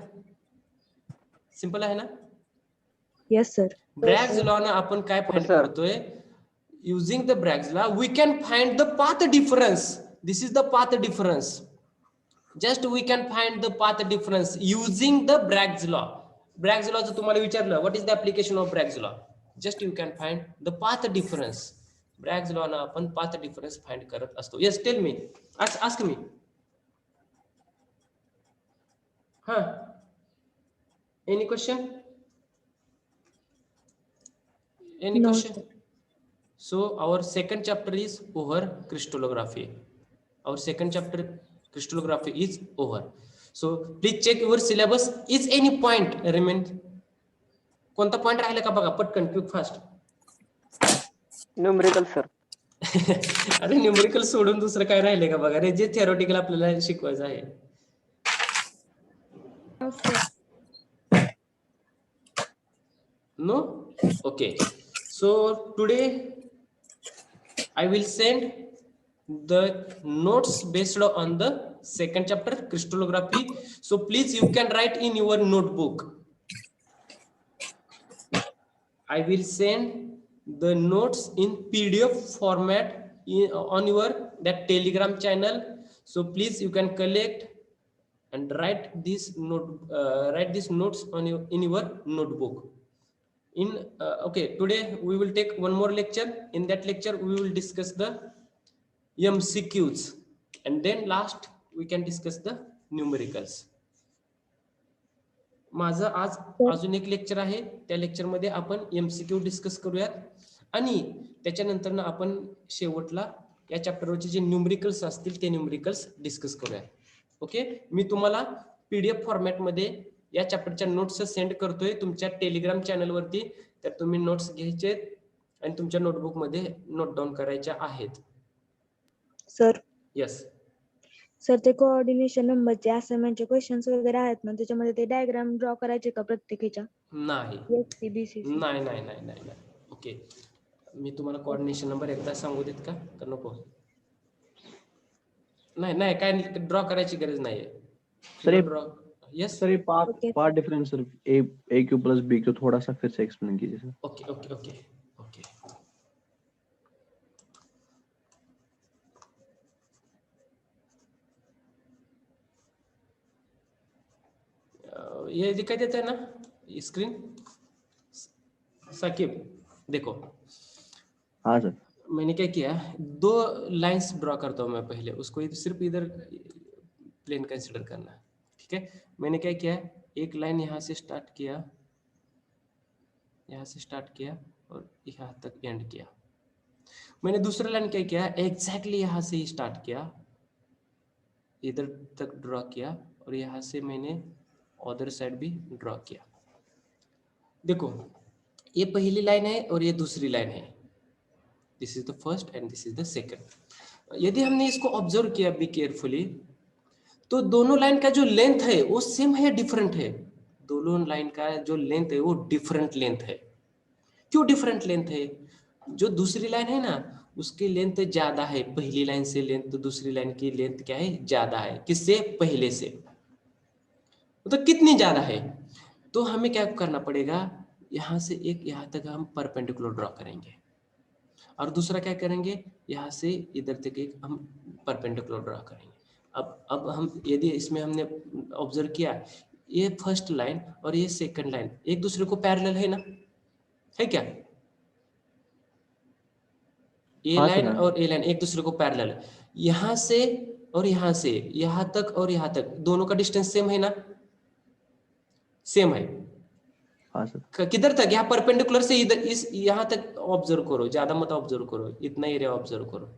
Speaker 1: Simple आहे ना?
Speaker 3: Yes, sir.
Speaker 1: ब्रॅग्स law ना आपण काय फाइंड करतोय? Using the Bragg's law, we can find the path difference. This is the path difference. Just we can find the path difference using the Bragg's law. Bragg's law जर तुम्हाला विचारलं, what is the application of Bragg's law? Just you can find the path difference. Bragg's law ना आपण path difference find करत असतो. Yes, tell me. Ask me. Huh? Any question? Any
Speaker 3: No,
Speaker 1: question?
Speaker 3: sir.
Speaker 1: So our second chapter is over, crystallography. Our second chapter crystallography is over. So please check your syllabus. Is any point remain? कोणता point राहिला का बघा पटकन quick fast.
Speaker 2: Numerical sir.
Speaker 1: अरे numerical सोडून दुसरं काय राहिले का बघा रे, जे थिअरॉटिकल आपल्याला शिकवायचं आहे. No? Okay. So today I will send the notes based on the second chapter crystallography. So please you can write in your notebook. I will send the notes in PDF format on your that Telegram channel. So please you can collect and write this notes on your in your notebook. Okay, today we will take one more lecture. In that lecture we will discuss the MCQs and then last we can discuss the numericals. माझं आज अजून एक lecture आहे, त्या lecture मध्ये आपण MCQ discuss करूयात आणि त्याच्यानंतर ना आपण शेवटला या चॅप्टरवरचे जे न्यूमरिकल्स असतील ते न्यूमरिकल्स डिस्कस करूयात. ओके, मी तुम्हाला PDF फॉर्मॅट मध्ये या चॅप्टरच्या नोट्स सेंड करतोय तुमच्या टेलिग्राम चॅनल वरती. तर तुम्ही नोट्स घ्यायचे आणि तुमच्या नोटबुक मध्ये नोट डाऊन करायच्या आहेत.
Speaker 3: सर.
Speaker 1: यस
Speaker 3: सर, ते कोऑर्डिनेशन नंबरचे असाइनमेंटचे क्वेश्चन्स वगैरे आहेत ना, त्याच्यामध्ये ते डायग्राम ड्रॉ करायचे का प्रत्येकीच्या?
Speaker 1: नाही नाही नाही नाही नाही. ओके, मी तुम्हाला कोऑर्डिनेशन नंबर एकदा सांगू देत का नको? नाही नाही, काय ड्रॉ करायची गरज नाहीये
Speaker 6: सर.
Speaker 1: ड्रॉ. यस
Speaker 6: सर, ये path difference sir A Q plus B Q थोड़ा सा फिर से एक्सप्लेन कीजिए sir.
Speaker 1: Okay okay okay okay. ये दिखाई देता है ना स्क्रीन? साकिब देखो.
Speaker 6: हाँ सर.
Speaker 1: मैंने क्या किया, 2 लाइंस ड्रॉ करता हूं मैं पहले, उसको सिर्फ इधर प्लेन कंसिडर करना. ठीक है, मैंने क्या किया, एक लाइन यहाँ से स्टार्ट किया, यहाँ से स्टार्ट किया और यहाँ तक एंड किया. मैंने दूसरा लाइन क्या किया, एग्जैक्टली यहाँ से ही स्टार्ट किया, इधर तक ड्रॉ किया और यहाँ से मैंने अदर साइड भी ड्रॉ किया. देखो, ये पहली लाइन है और ये दूसरी लाइन है. This is the first and this is the second. यदि हमने इसको ऑब्जर्व किया बी केयरफुली, तो दोनों लाइन का जो लेंथ है वो सेम है, डिफरेंट है. दोनों लाइन का जो लेंथ है वो डिफरेंट लेंथ है. क्यों डिफरेंट लेंथ है? जो दूसरी लाइन है ना उसकी लेंथ ज्यादा है पहली लाइन से, लेंथ तो दूसरी लाइन की लेंथ क्या है, ज्यादा है. किससे? पहले से. तो कितनी ज्यादा है? तो हमें क्या करना पड़ेगा, यहां से एक यहाँ तक हम परपेंडिकुलर ड्रॉ करेंगे और दूसरा क्या करेंगे, यहाँ से इधर तक एक हम परपेंडिकुलर ड्रॉ करेंगे. अब हम यदि इसमें हमने ऑब्जर्व किया, ये फर्स्ट लाइन और ये सेकंड लाइन एक दूसरे को पैरेलल है ना, है क्या? ये लाइन और ये लाइन एक दूसरे को पैरेलल है. यहाँ से और यहाँ से यहाँ तक और यहाँ तक दोनों का डिस्टेंस सेम है ना? सेम है.
Speaker 6: हाँ सर.
Speaker 1: किधर तक? यहाँ परपेंडिकुलर से इधर इस यहाँ तक ऑब्जर्व करो, ज्यादा मत ऑब्जर्व करो, इतना एरिया ऑब्जर्व करो.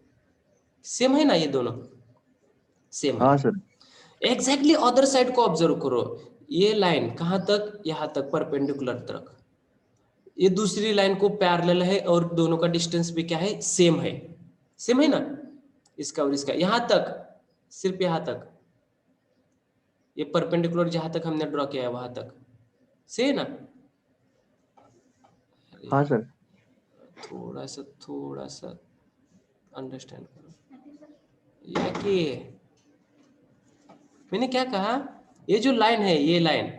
Speaker 1: सेम है ना ये दोनों? सेम.
Speaker 6: हाँ सर.
Speaker 1: एग्जैक्टली अदर साइड को ऑब्जर्व करो. ये लाइन कहाँ तक, यहाँ तक परपेंडिकुलर तक, ये दूसरी लाइन को पैरेलल है और दोनों का डिस्टेंस भी क्या है, सेम है, सेम है ना, इसका और इसका, यहाँ तक, सिर्फ यहाँ तक, ये परपेंडिकुलर जहां तक हमने ड्रॉ किया है वहां तक, से ना।
Speaker 6: हाँ सर।
Speaker 1: थोड़ा सा अंडरस्टैंड करो, ये कि मैंने क्या कहा, ये जो लाइन है, ये लाइन,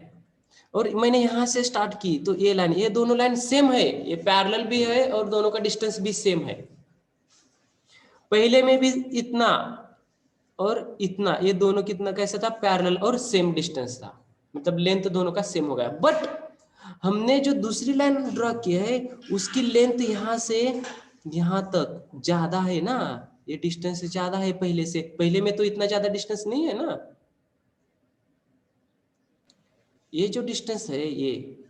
Speaker 1: और मैंने यहां से स्टार्ट की तो ये लाइन, ये दोनों लाइन सेम है, ये पैरेलल भी है और दोनों का डिस्टेंस भी सेम है। पहले में भी इतना और इतना, ये दोनों कितना कैसा था, पैरेलल और सेम डिस्टेंस था, मतलब लेंथ दोनों का सेम हो गया। बट हमने जो दूसरी लाइन ड्रॉ की है उसकी लेंथ यहाँ से यहाँ तक ज्यादा है ना, ये डिस्टेंस ज्यादा है पहले से, पहले में तो इतना ज्यादा डिस्टेंस नहीं है ना, ये जो डिस्टेंस है ये,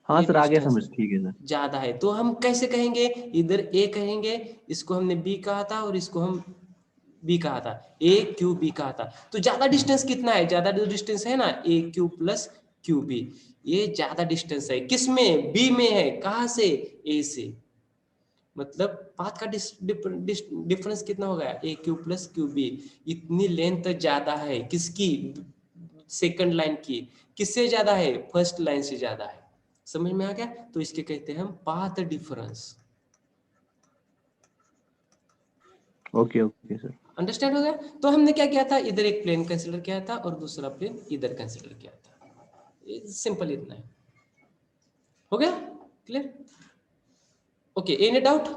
Speaker 6: हाँ
Speaker 1: ये
Speaker 6: सर, आगे
Speaker 1: distance
Speaker 6: समझ, ठीक है सर।
Speaker 1: ज्यादा है। तो हम कैसे कहेंगे, इधर ए कहेंगे, इसको हमने बी कहा था और इसको हम बी कहा था, ए क्यू बी कहा था। तो ज्यादा डिस्टेंस कितना है, ज्यादा जो डिस्टेंस है ना, ए क्यू प्लस क्यू बी, ये ज्यादा डिस्टेंस है, किसमें, बी में है, कहां से, ए से, मतलब पाथ का डिफरेंस कितना हो गया, ए क्यू प्लस क्यू बी, इतनी लेंथ ज्यादा है किसकी, सेकंड लाइन की, किससे ज्यादा है, फर्स्ट लाइन से ज्यादा है। समझ में आ गया, तो इसके कहते हैं हम path difference.
Speaker 6: Okay okay sir.
Speaker 1: Understand हो गया। तो हमने क्या किया था, इधर एक प्लेन कंसीडर किया था और दूसरा प्लेन इधर कंसीडर किया था, सिंपल इतना है, हो गया clear. Okay, any doubt,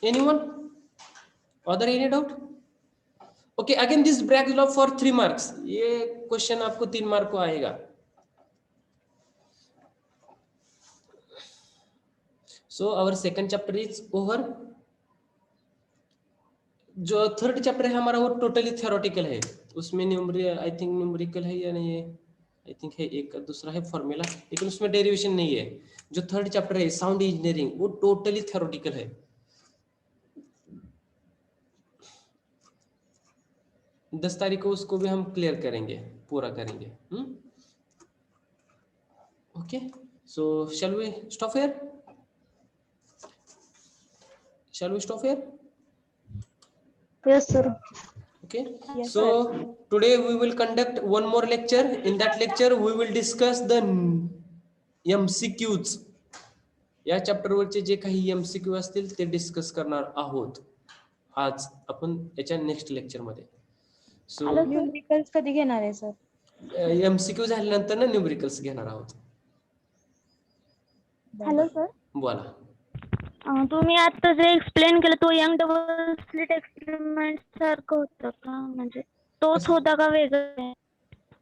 Speaker 1: anyone, other any doubt. Okay, again this bracket law for 3 marks, ये क्वेश्चन आपको 3 मार्क को आएगा। So our second chapter is over. जो थर्ड चैप्टर है हमारा वो टोटली थ्योरेटिकल है, उसमें आई थिंक न्यूमेरिकल है या नहीं है, आई थिंक है, एक दूसरा है फॉर्मूला, लेकिन उसमें डेरिवेशन नहीं है। जो थर्ड चैप्टर है साउंड इंजीनियरिंग, वो टोटली थ्योरेटिकल है। 10 तारीख को उसको भी हम क्लियर करेंगे, पूरा करेंगे। Okay, so shall we stop here, shall we stop here?
Speaker 8: Yes, sir.
Speaker 1: Okay,
Speaker 3: Yes,
Speaker 1: so today we will conduct one more lecture. In that lecture we will discuss the MCQs. या chapter वरचे जे काही MCQ असतील ते discuss करणार आहोत आज आपण याच्या नेक्स्ट लेक्चर मध्ये. सो
Speaker 3: न्यूमेरिकल्स कधी घेणार आहे सर?
Speaker 1: MCQ झाल्यानंतर ना न्यूमेरिकल्स घेणार आहोत.
Speaker 8: हॅलो सर,
Speaker 1: बोला.
Speaker 8: तुम्ही आता जे एक्सप्लेन केलं तो यंग डबल स्लिट एक्सपेरिमेंट सारखं होतं का, म्हणजे तोच होता का वेगळा?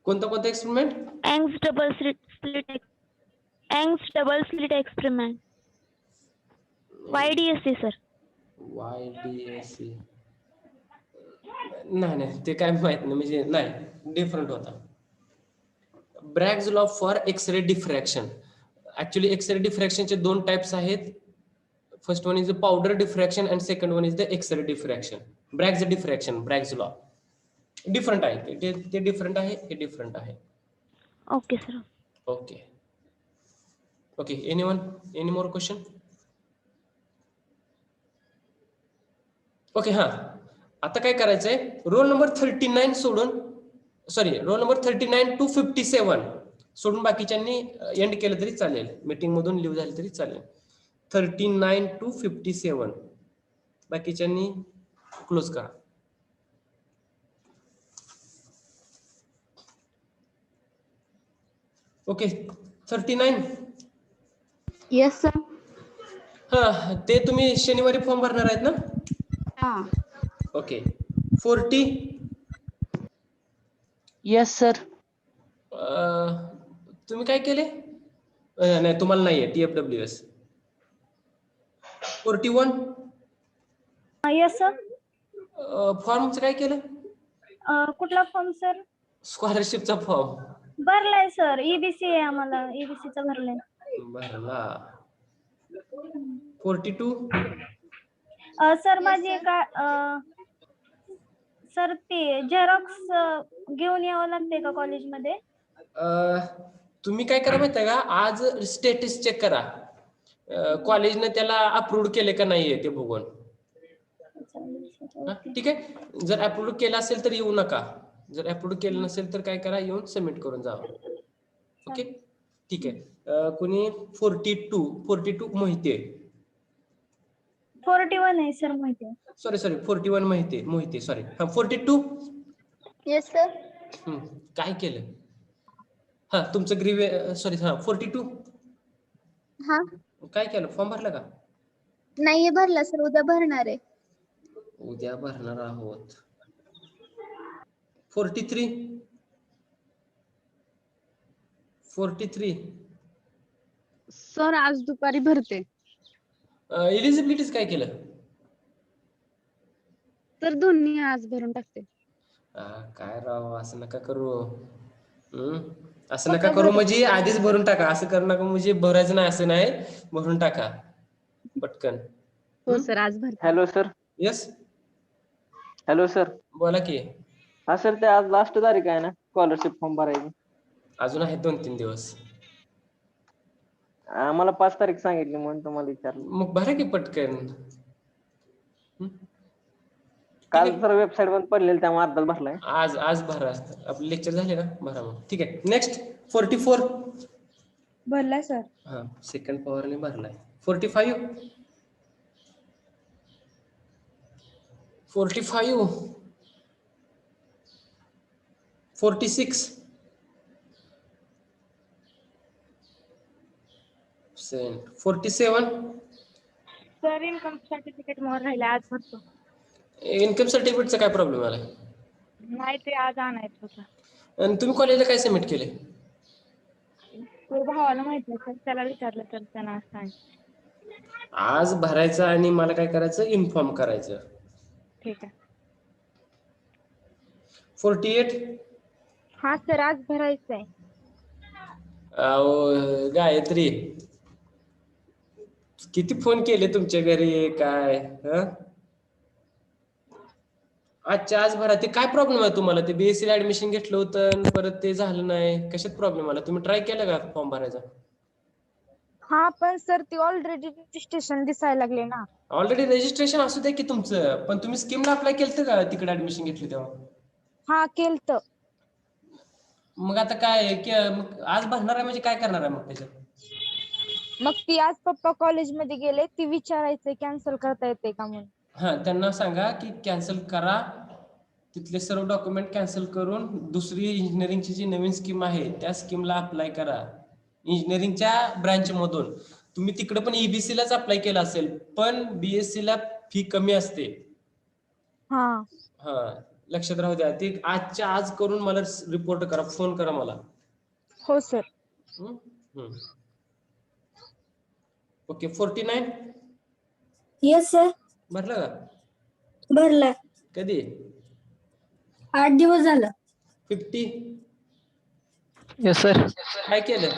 Speaker 1: कोणता कोणता experiment?
Speaker 8: Young's double slit experiment, YDSC sir.
Speaker 1: YDSC नाही ते काय माहित नाही, म्हणजे नाही, डिफरंट होता. Bragg's law for x ray diffraction. Actually x ray डिफ्रॅक्शनचे 2 टाइप्स आहेत. First one is the powder diffraction and second one is the x ray diffraction. Bragg's diffraction, Bragg's law different आहे, ते डिफरंट आहे, हे डिफरंट आहे.
Speaker 8: Okay sir.
Speaker 1: Okay okay, anyone, any more question? Okay, हा, आता काय करायचंय, रोल नंबर 39 सोडून, सॉरी, रोल नंबर 39 to 57 सोडून बाकीच्यांनी एंड केलं तरी चालेल, मीटिंग मधून लिव्ह झाले तरी चालेल. 39 to 57 बाकीच्यांनी क्लोज करा. ओके, 39.
Speaker 7: Yes sir.
Speaker 1: हा, ते तुम्ही शनिवारी फॉर्म भरणार आहेत ना?
Speaker 7: हा.
Speaker 1: ओके. 40.
Speaker 7: Yes sir.
Speaker 1: तुम्ही काय केले? नाही, तुम्हाला नाहीये TFWS. 41.
Speaker 8: Yes sir.
Speaker 1: फॉर्मचं काय केलं?
Speaker 8: कुठला फॉर्म सर?
Speaker 1: स्कॉलरशिपचा फॉर्म
Speaker 8: भरलाय सर, EBC आहे आम्हाला, EBC चा भरलाय.
Speaker 1: भरला. 42.
Speaker 8: सर माझी एका सर ते झेरॉक्स घेऊन यावं लागते का कॉलेजमध्ये?
Speaker 1: तुम्ही काय करा माहिती आहे का, आज स्टेटस चेक करा, कॉलेजने त्याला अप्रूव्ह केले का नाहीये ते बघून. हा, ठीक आहे. जर अप्रूव्ह केलं असेल तर येऊ नका, जर अप्रूव्ह केलं नसेल तर काय करा, येऊन सबमिट करून जावा. ओके, ठीक आहे. कोणी 42 मोहिते,
Speaker 8: 41 आहे सर माहिती.
Speaker 1: Sorry 41 Mohite sorry. हा 42.
Speaker 5: Yes sir.
Speaker 1: काय केलं? हा तुमचं सॉरी 42
Speaker 5: हा
Speaker 1: काय केलं, फॉर्म भरला का?
Speaker 5: नाहीये भरला सर, उद्या भरणार आहे.
Speaker 1: उद्या भरणार आहोत. 43
Speaker 7: सर आज दुपारी भरते.
Speaker 1: एलिजिबिलिटीज काय केलं?
Speaker 7: तर दोन्ही आज भरून टाकते.
Speaker 1: काय राव, असं नका करू. असं नका करू, म्हणजे आधीच भरून टाका. असं करू नका, म्हणजे भरायचं नाही असं नाही, भरून टाका पटकन.
Speaker 7: हो सर आज भरते.
Speaker 9: Hello sir.
Speaker 1: Yes,
Speaker 9: hello sir.
Speaker 1: बोला की.
Speaker 9: हा सर, ते आज लास्ट तारीख आहे ना स्कॉलरशिप फॉर्म भरायची?
Speaker 1: अजून आहेत 2-3 दिवस.
Speaker 9: आम्हाला 5 तारीख सांगितली म्हणून तुम्हाला विचारलं.
Speaker 1: मग भरा की पटकन.
Speaker 9: काल सर वेबसाईट वर पडलेली त्यामुळे अर्धाच भरलाय.
Speaker 1: आज भरा, आपले लेक्चर झाले ना, भरा मग. ठीक आहे. नेक्स्ट 44
Speaker 3: भरला सर.
Speaker 1: हा सेकंड पॉवरने भरलाय. 45 46 47
Speaker 8: सर इन्कम सर्टिफिकेट मोर राहिले, आज भरतो.
Speaker 1: इन्कम सर्टिफिकेटचा काय प्रॉब्लेम आला?
Speaker 8: नाही ते आज आणायचं होतं.
Speaker 1: आणि तुम्ही कॉलेजला काय सबमिट केले?
Speaker 8: तो भावाला माहिती आहे सर, त्याला विचारलं तर त्यांना सांग.
Speaker 1: आज भरायचं आणि मला काय करायचं, इन्फॉर्म करायचं.
Speaker 8: ठीक आहे.
Speaker 1: 48
Speaker 8: हा सर आज भरायचं आहे.
Speaker 1: गायत्री, किती फोन केले तुमच्या घरी काय? आजच्या आज भरा. ते काय प्रॉब्लेम आहे तुम्हाला? ते बीएससी ला ऍडमिशन घेतलं होतं आणि परत ते झालं नाही, कशात प्रॉब्लेम आला? तुम्ही ट्राय केलं का फॉर्म भरायचा?
Speaker 8: हा पण सर ती ऑलरेडी रजिस्ट्रेशन दिसायला लागले ना.
Speaker 1: ऑलरेडी रजिस्ट्रेशन असू द्या की तुमचं, पण तुम्ही स्कीमला अप्लाय केलं का तिकडे ऍडमिशन घेतली तेव्हा?
Speaker 8: हा केलतं.
Speaker 1: मग आता काय मग आज भरणार आहे म्हणजे काय करणार आहे मग त्याच्यात?
Speaker 8: मग ती आज पप्पा कॉलेजमध्ये गेले, ती विचारायचंय कॅन्सल करता येते का म्हणून.
Speaker 1: हा त्यांना सांगा की कॅन्सल करा, तिथले सर्व डॉक्युमेंट कॅन्सल करून दुसरी इंजिनिअरिंगची जी नवीन स्कीम आहे त्या स्कीमला अप्लाय करा. इंजिनिअरिंगच्या ब्रँच मधून तुम्ही तिकडे पण ईबीसी लाच अप्लाय केला असेल, पण बीएससी ला फी कमी असते.
Speaker 8: हा
Speaker 1: लक्षात राहू द्या. ते आजच्या आज करून मला रिपोर्ट करा, फोन करा मला.
Speaker 8: हो सर.
Speaker 1: ओके. 49
Speaker 5: yes sir.
Speaker 1: भरला का?
Speaker 5: भरला.
Speaker 1: कधी?
Speaker 5: 8 दिवस झालं.
Speaker 1: 50
Speaker 2: येस सर.
Speaker 1: काय केलं?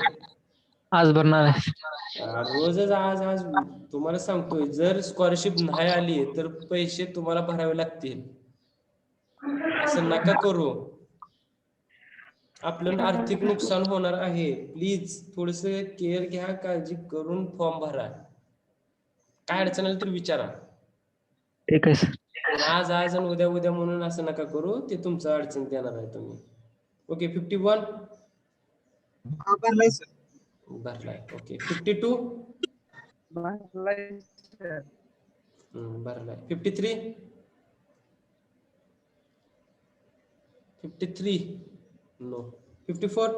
Speaker 2: आज भरणार आहे.
Speaker 1: रोजच आज तुम्हाला सांगतोय, जर स्कॉलरशिप नाही आली तर पैसे तुम्हाला भरावे लागतील. असं नका करू, आपलं आर्थिक नुकसान होणार आहे. प्लीज थोडस केअर घ्या, काळजी करून फॉर्म भरा. काय अडचण आली तर विचारा.
Speaker 2: ठीक आहे सर.
Speaker 1: आज आणि उद्या म्हणून असं नका करू, ते तुमचं अडचण देणार आहे तुम्ही. ओके. 51
Speaker 9: भरलाय सर.
Speaker 1: भरलाय. ओके. 52
Speaker 9: भरलाय सर.
Speaker 1: भरलाय. 53 नो. 54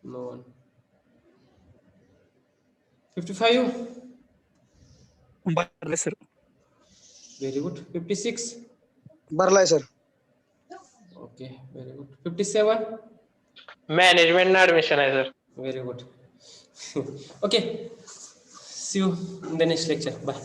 Speaker 1: नो. 55
Speaker 9: भरलाय सर.
Speaker 1: Very good. 56
Speaker 9: भरलाय sir.
Speaker 1: Okay. Very good. 57
Speaker 9: management admission आहे sir.
Speaker 1: Very good. Okay. See you in the next lecture. Bye.